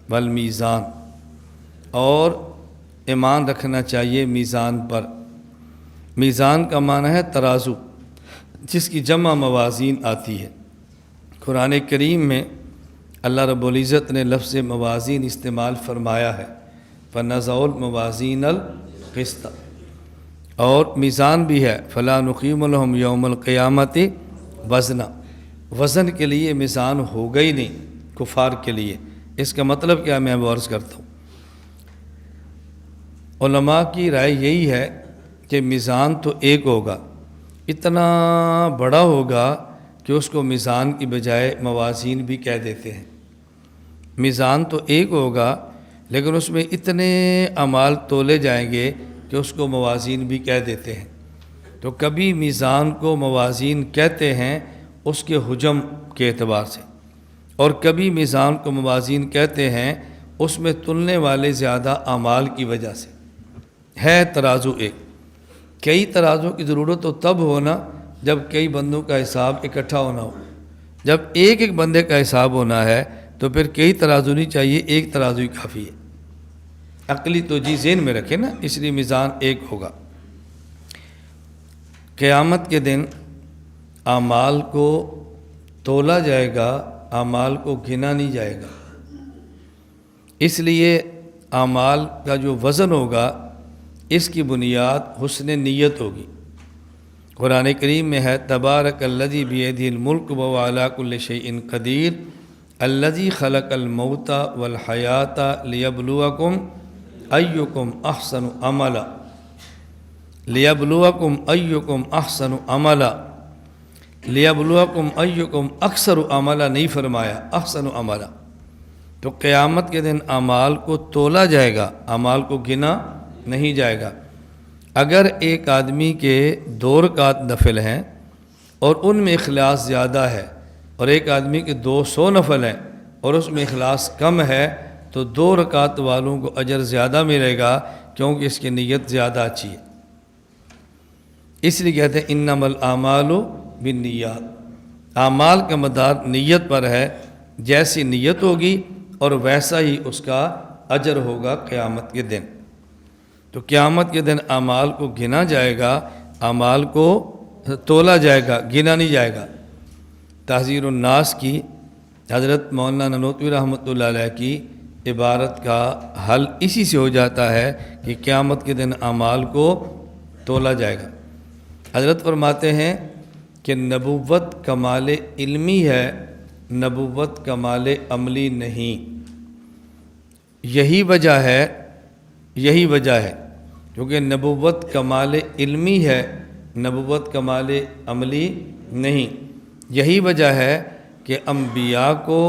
والمیزان، اور ایمان رکھنا چاہیے میزان پر۔ میزان کا معنی ہے ترازو، جس کی جمع موازین آتی ہے۔ قرآن کریم میں اللہ رب العزت نے لفظ موازین استعمال فرمایا ہے، فَنَزَعُ الْمَوَازِينَ الْقِسْطَ، اور میزان بھی ہے فَلَا نُقِيمُ لَهُمْ يَوْمَ الْقِيَامَةِ وَزْنًا، وزن کے لیے میزان ہوگا ہی نہیں کفار کے لیے۔ اس کا مطلب کیا میں عرض کرتا ہوں، علماء کی رائے یہی ہے کہ میزان تو ایک ہوگا، اتنا بڑا ہوگا کہ اس کو میزان کی بجائے موازین بھی کہہ دیتے ہیں۔ میزان تو ایک ہوگا لیکن اس میں اتنے اعمال تولے جائیں گے کہ اس کو موازین بھی کہہ دیتے ہیں۔ تو کبھی میزان کو موازین کہتے ہیں اس کے حجم کے اعتبار سے، اور کبھی میزان کو موازین کہتے ہیں اس میں تلنے والے زیادہ اعمال کی وجہ سے۔ ہے ترازو ایک، کئی ترازو کی ضرورت تو تب ہونا جب کئی بندوں کا حساب اکٹھا ہونا ہو۔ جب ایک ایک بندے کا حساب ہونا ہے تو پھر کئی ترازو نہیں چاہیے، ایک ترازو ہی کافی ہے۔ عقلی توجیہ ذہن میں رکھیں نا، اس لیے میزان ایک ہوگا۔ قیامت کے دن اعمال کو تولا جائے گا، اعمال کو گنا نہیں جائے گا، اس لیے اعمال کا جو وزن ہوگا اس کی بنیاد حسن نیت ہوگی۔ قرآن کریم میں ہے تبارک الذی بیدہ الملک وہو علی کل شیء قدیر الذی خلق الموت والحیاۃ لیبلوکم ایکم احسن عملا، لیبلوکم ایکم احسن عملا، لیبلوکم ایکم اکثر عملا نہیں فرمایا، احسن عملا۔ تو قیامت کے دن اعمال کو تولا جائے گا، اعمال کو گنا نہیں جائے گا۔ اگر ایک آدمی کے 2 رکعت نفل ہیں اور ان میں اخلاص زیادہ ہے، اور ایک آدمی کے 200 نفل ہیں اور اس میں اخلاص کم ہے، تو 2 رکعت والوں کو اجر زیادہ ملے گا کیونکہ اس کی نیت زیادہ اچھی ہے۔ اس لیے کہتے ہیں انما الاعمال بالنیات، اعمال کا مدار نیت پر ہے، جیسی نیت ہوگی اور ویسا ہی اس کا اجر ہوگا قیامت کے دن۔ تو قیامت کے دن اعمال کو گنا جائے گا، اعمال کو تولا جائے گا، گنا نہیں جائے گا۔ تحذیر الناس کی حضرت مولانا نانوتوی رحمۃ اللہ علیہ کی عبارت کا حل اسی سے ہو جاتا ہے کہ قیامت کے دن اعمال کو تولا جائے گا۔ حضرت فرماتے ہیں کہ نبوت کمال علمی ہے، نبوت کمال عملی نہیں۔ یہی وجہ ہے کیونکہ نبوت کمال علمی ہے، نبوت کمال عملی نہیں۔ یہی وجہ ہے کہ انبیاء کو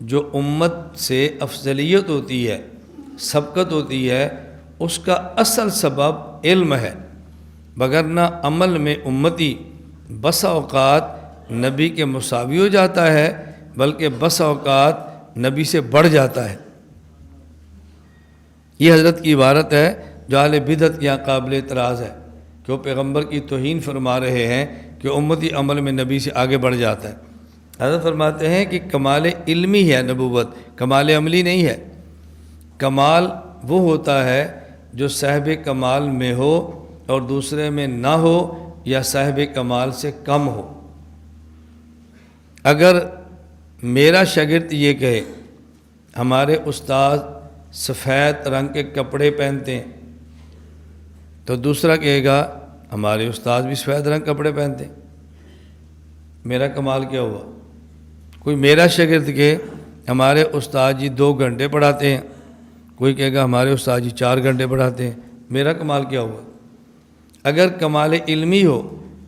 جو امت سے افضلیت ہوتی ہے، سبقت ہوتی ہے، اس کا اصل سبب علم ہے، وگرنہ عمل میں امتی بسا اوقات نبی کے مساوی ہو جاتا ہے، بلکہ بسا اوقات نبی سے بڑھ جاتا ہے۔ یہ حضرت کی عبارت ہے جو اہل بدعت یہاں قابل اعتراض ہے کہ وہ پیغمبر کی توہین فرما رہے ہیں کہ امتی عمل میں نبی سے آگے بڑھ جاتا ہے۔ حضرت فرماتے ہیں کہ کمال علمی ہے نبوت، کمال عملی نہیں ہے۔ کمال وہ ہوتا ہے جو صاحب کمال میں ہو اور دوسرے میں نہ ہو یا صاحب کمال سے کم ہو۔ اگر میرا شاگرد یہ کہے ہمارے استاد سفید رنگ کے کپڑے پہنتے ہیں، تو دوسرا کہے گا ہمارے استاد بھی سفید رنگ کپڑے پہنتے ہیں، میرا کمال کیا ہوا؟ کوئی میرا شاگرد کہ ہمارے استاد جی 2 گھنٹے پڑھاتے ہیں، کوئی کہے گا ہمارے استاد جی 4 گھنٹے پڑھاتے ہیں، میرا کمال کیا ہوا؟ اگر کمال علمی ہو،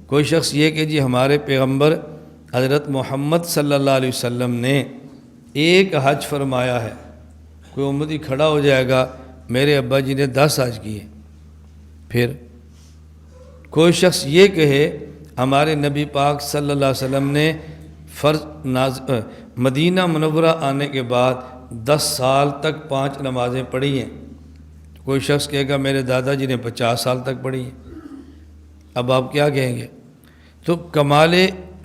کوئی شخص یہ کہ جی ہمارے پیغمبر حضرت محمد صلی اللہ علیہ وسلم نے ایک حج فرمایا ہے، کوئی امتی کھڑا ہو جائے گا میرے ابا جی نے 10 حج کیے۔ پھر کوئی شخص یہ کہے ہمارے نبی پاک صلی اللہ علیہ وسلم نے مدینہ منورہ آنے کے بعد 10 سال تک 5 نمازیں پڑھی ہیں، کوئی شخص کہے گا میرے دادا جی نے 50 سال تک پڑھی ہیں۔ اب آپ کیا کہیں گے؟ تو کمال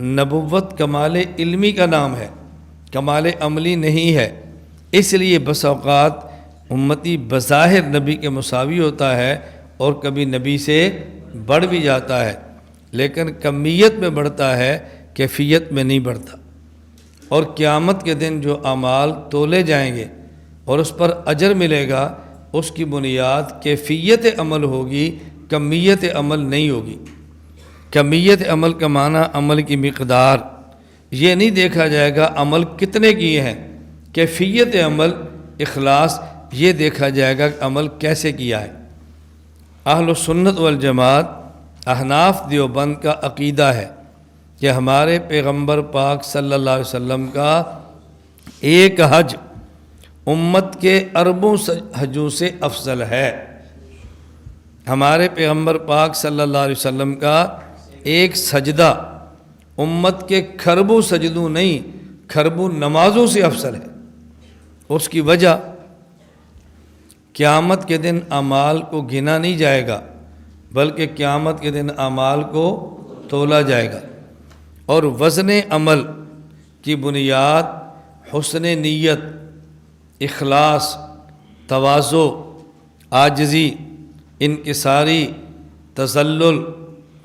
نبوت کمال علمی کا نام ہے، کمال عملی نہیں ہے۔ اس لیے بس اوقات امتی بظاہر نبی کے مساوی ہوتا ہے اور کبھی نبی سے بڑھ بھی جاتا ہے، لیکن کمیت میں بڑھتا ہے، کیفیت میں نہیں بڑھتا۔ اور قیامت کے دن جو اعمال تولے جائیں گے اور اس پر اجر ملے گا، اس کی بنیاد کیفیت عمل ہوگی، کمیت عمل نہیں ہوگی۔ کمیت عمل کا معنی عمل کی مقدار، یہ نہیں دیکھا جائے گا عمل کتنے کیے ہیں۔ کیفیت عمل، اخلاص، یہ دیکھا جائے گا کہ عمل کیسے کیا ہے۔ اہل سنت والجماعت احناف دیوبند کا عقیدہ ہے کہ ہمارے پیغمبر پاک صلی اللہ علیہ وسلم کا ایک حج امت کے اربوں حجوں سے افضل ہے۔ ہمارے پیغمبر پاک صلی اللہ علیہ وسلم کا ایک سجدہ امت کے کھربوں سجدوں نہیں، کھربوں نمازوں سے افضل ہے۔ اس کی وجہ قیامت کے دن اعمال کو گنا نہیں جائے گا، بلکہ قیامت کے دن اعمال کو تولا جائے گا، اور وزن عمل کی بنیاد حسن نیت، اخلاص، تواضع، عاجزی، انکساری، تذلل،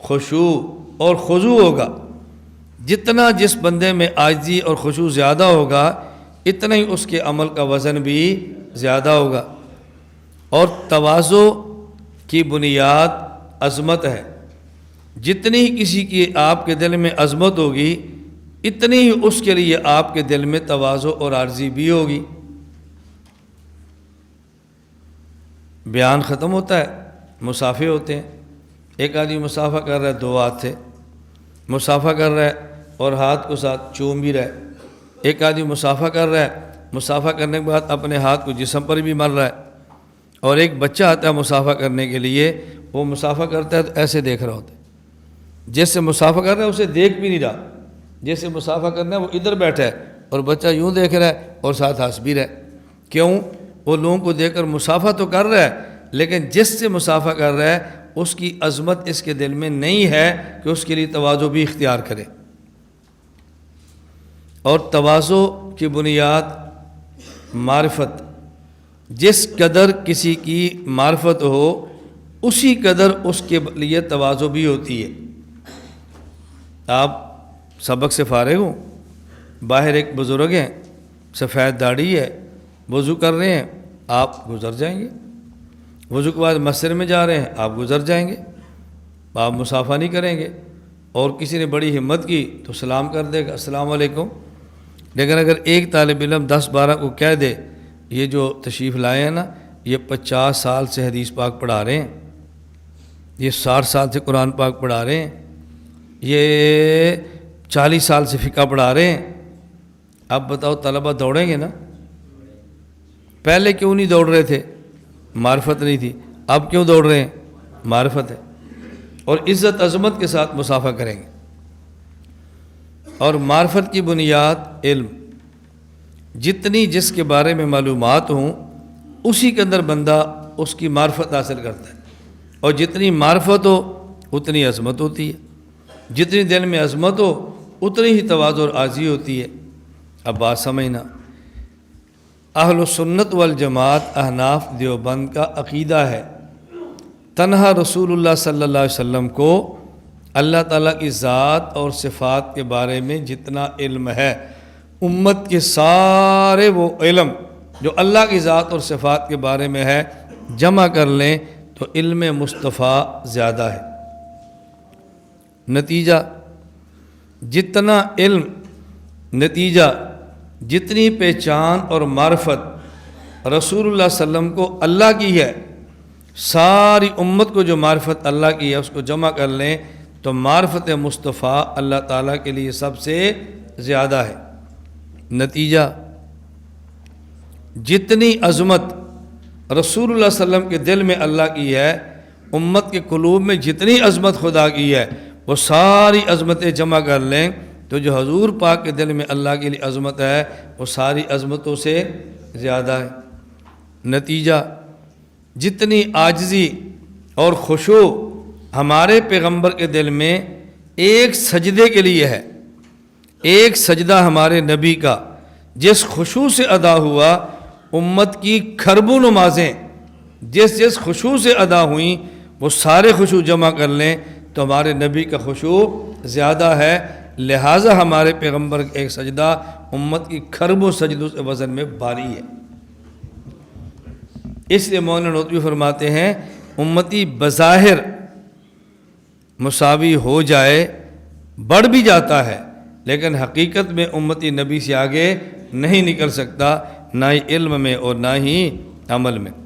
خشوع اور خضوع ہوگا۔ جتنا جس بندے میں عاجزی اور خشوع زیادہ ہوگا، اتنا ہی اس کے عمل کا وزن بھی زیادہ ہوگا۔ اور تواضع کی بنیاد عظمت ہے۔ جتنی ہی کسی کی آپ کے دل میں عظمت ہوگی، اتنی ہی اس کے لیے آپ کے دل میں تواضع اور عاجزی بھی ہوگی۔ بیان ختم ہوتا ہے، مصافحے ہوتے ہیں۔ ایک آدمی مصافحہ کر رہا ہے، دو ہاتھ سے مصافحہ کر رہا ہے اور ہاتھ کو ساتھ چوم بھی رہا ہے۔ ایک آدمی مصافحہ کر رہا ہے، مصافحہ کرنے کے بعد اپنے ہاتھ کو جسم پر بھی مل رہا ہے۔ اور ایک بچہ آتا ہے مصافحہ کرنے کے لیے، وہ مصافحہ کرتا ہے تو ایسے دیکھ رہا ہوتا ہے، جیسے مصافحہ کر رہا ہے اسے دیکھ بھی نہیں رہا، جیسے مصافحہ کرنا ہے وہ ادھر بیٹھا ہے اور بچہ یوں دیکھ رہا ہے اور ساتھ ہنس بھی رہا ہے۔ کیوں؟ وہ لوگوں کو دیکھ کر مصافحہ تو کر رہا ہے، لیکن جس سے مصافحہ کر رہا ہے اس کی عظمت اس کے دل میں نہیں ہے کہ اس کے لیے تواضع بھی اختیار کرے۔ اور تواضع کی بنیاد معرفت، جس قدر کسی کی معرفت ہو اسی قدر اس کے لیے تواضع بھی ہوتی ہے۔ آپ سبق سے فارغ ہوں، باہر ایک بزرگ ہیں، سفید داڑھی ہے، وضو کر رہے ہیں، آپ گزر جائیں گے۔ وضو کے بعد مسجد میں جا رہے ہیں، آپ گزر جائیں گے، آپ مصافحہ نہیں کریں گے۔ اور کسی نے بڑی ہمت کی تو سلام کر دے گا، السلام علیکم۔ لیکن اگر ایک طالب علم 10-12 کو کہہ دے یہ جو تشریف لائے ہیں نا، یہ 50 سال سے حدیث پاک پڑھا رہے ہیں، یہ 60 سال سے قرآن پاک پڑھا رہے ہیں، یہ 40 سال سے فقہ پڑھا رہے ہیں، اب بتاؤ طلبہ دوڑیں گے نا؟ پہلے کیوں نہیں دوڑ رہے تھے؟ معرفت نہیں تھی۔ اب کیوں دوڑ رہے ہیں؟ معرفت ہے۔ اور عزت عظمت کے ساتھ مصافحہ کریں گے۔ اور معرفت کی بنیاد علم، جتنی جس کے بارے میں معلومات ہوں اسی کے اندر بندہ اس کی معرفت حاصل کرتا ہے، اور جتنی معرفت ہو اتنی عظمت ہوتی ہے، جتنی دل میں عظمت ہو اتنی ہی تواضع اور عاجزی ہوتی ہے۔ اب بات سمجھنا، اہل سنت والجماعت احناف دیوبند کا عقیدہ ہے تنہا رسول اللہ صلی اللہ علیہ وسلم کو اللہ تعالیٰ کی ذات اور صفات کے بارے میں جتنا علم ہے، امت کے سارے وہ علم جو اللہ کی ذات اور صفات کے بارے میں ہے جمع کر لیں تو علم مصطفیٰ زیادہ ہے۔ نتیجہ جتنا علم، نتیجہ جتنی پہچان اور معرفت رسول اللہ صلی اللہ علیہ وسلم کو اللہ کی ہے، ساری امت کو جو معرفت اللہ کی ہے اس کو جمع کر لیں تو معرفت مصطفیٰ اللہ تعالیٰ کے لیے سب سے زیادہ ہے۔ نتیجہ جتنی عظمت رسول اللہ صلی اللہ علیہ وسلم کے دل میں اللہ کی ہے، امت کے قلوب میں جتنی عظمت خدا کی ہے، وہ ساری عظمتیں جمع کر لیں تو جو حضور پاک کے دل میں اللہ کے لیے عظمت ہے وہ ساری عظمتوں سے زیادہ ہے۔ نتیجہ جتنی عاجزی اور خشوع ہمارے پیغمبر کے دل میں ایک سجدے کے لیے ہے، ایک سجدہ ہمارے نبی کا جس خشوع سے ادا ہوا، امت کی کھربوں نمازیں جس خشوع سے ادا ہوئیں وہ سارے خشوع جمع کر لیں تو ہمارے نبی کا خشوع زیادہ ہے، لہٰذا ہمارے پیغمبر کا ایک سجدہ امت کی کھربوں سجدوں سے وزن میں بھاری ہے۔ اس لیے مولانا نوتوی فرماتے ہیں امتی بظاہر مساوی ہو جائے، بڑھ بھی جاتا ہے، لیکن حقیقت میں امتی نبی سے آگے نہیں نکل سکتا، نہ ہی علم میں اور نہ ہی عمل میں۔